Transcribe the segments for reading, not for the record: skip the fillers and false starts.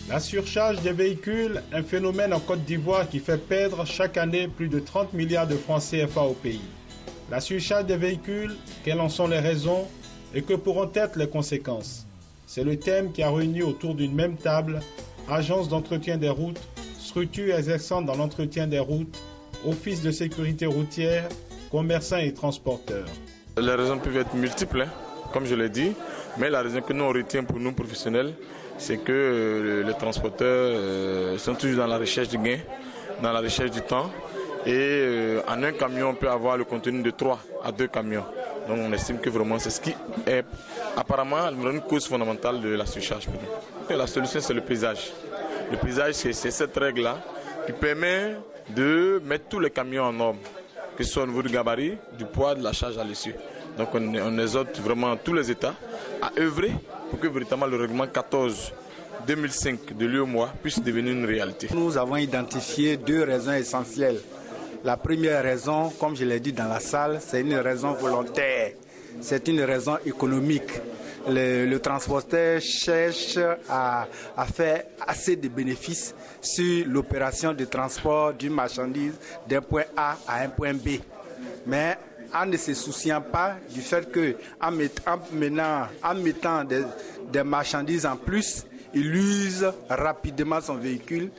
La surcharge des véhicules, un phénomène en Côte d'Ivoire qui fait perdre chaque année plus de 30 milliards de francs CFA au pays. La surcharge des véhicules, quelles en sont les raisons et que pourront être les conséquences? C'est le thème qui a réuni autour d'une même table agences d'entretien des routes, structures exerçant dans l'entretien des routes, offices de sécurité routière, commerçants et transporteurs. Les raisons peuvent être multiples, comme je l'ai dit, mais la raison que nous on retient pour nous professionnels, c'est que les transporteurs sont toujours dans la recherche du gain, dans la recherche du temps. Et en un camion, on peut avoir le contenu de 3 à 2 camions. Donc on estime que vraiment c'est ce qui est apparemment une cause fondamentale de la surcharge pour nous. Et la solution, c'est le paysage. Le paysage, c'est cette règle-là qui permet de mettre tous les camions en norme, que ce soit au niveau du gabarit, du poids, de la charge à l'essieu. Donc on exhorte vraiment tous les États à œuvrer pour que véritablement le règlement 14/2005 de l'UEMOA puisse devenir une réalité. Nous avons identifié 2 raisons essentielles. La première raison, comme je l'ai dit dans la salle, c'est une raison volontaire, c'est une raison économique. Le transporteur cherche à faire assez de bénéfices sur l'opération de transport d'une marchandise d'un point A à un point B. Mais en ne se souciant pas du fait qu'en mettant des marchandises en plus, il use rapidement son véhicule.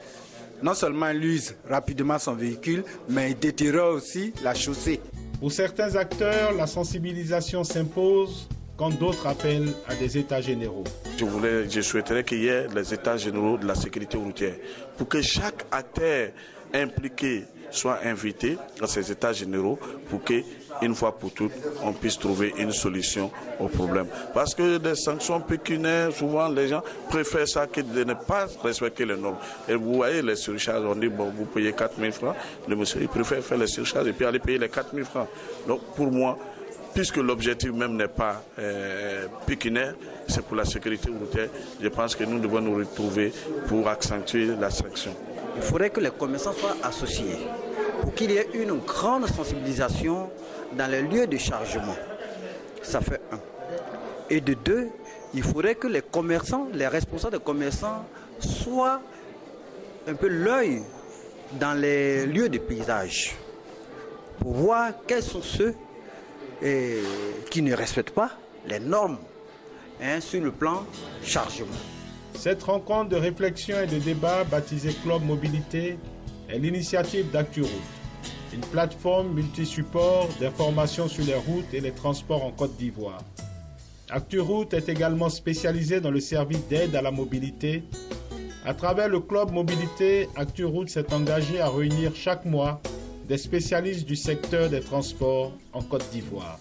Non seulement il use rapidement son véhicule, mais il détériore aussi la chaussée. Pour certains acteurs, la sensibilisation s'impose quand d'autres appellent à des états généraux. Je souhaiterais qu'il y ait les états généraux de la sécurité routière pour que chaque acteur impliqué soit invité à ces états généraux pour qu'une fois pour toutes, on puisse trouver une solution au problème. Parce que des sanctions pécuniaires, souvent les gens préfèrent ça que de ne pas respecter les normes. Et vous voyez les surcharges, on dit bon, vous payez 4 000 francs, le monsieur il préfère faire les surcharges et puis aller payer les 4 000 francs. Donc pour moi, puisque l'objectif même n'est pas pécuniaire, c'est pour la sécurité routière, je pense que nous devons nous retrouver pour accentuer la sanction. Il faudrait que les commerçants soient associés pour qu'il y ait une grande sensibilisation dans les lieux de chargement. Ça fait 1. Et de 2, il faudrait que les commerçants, les responsables des commerçants soient un peu l'œil dans les lieux de paysage pour voir quels sont ceux qui ne respectent pas les normes sur le plan chargement. Cette rencontre de réflexion et de débat baptisée Club Mobilité est l'initiative d'ActuRoute, une plateforme multi-support d'information sur les routes et les transports en Côte d'Ivoire. ActuRoute est également spécialisée dans le service d'aide à la mobilité. À travers le Club Mobilité, ActuRoute s'est engagé à réunir chaque mois des spécialistes du secteur des transports en Côte d'Ivoire.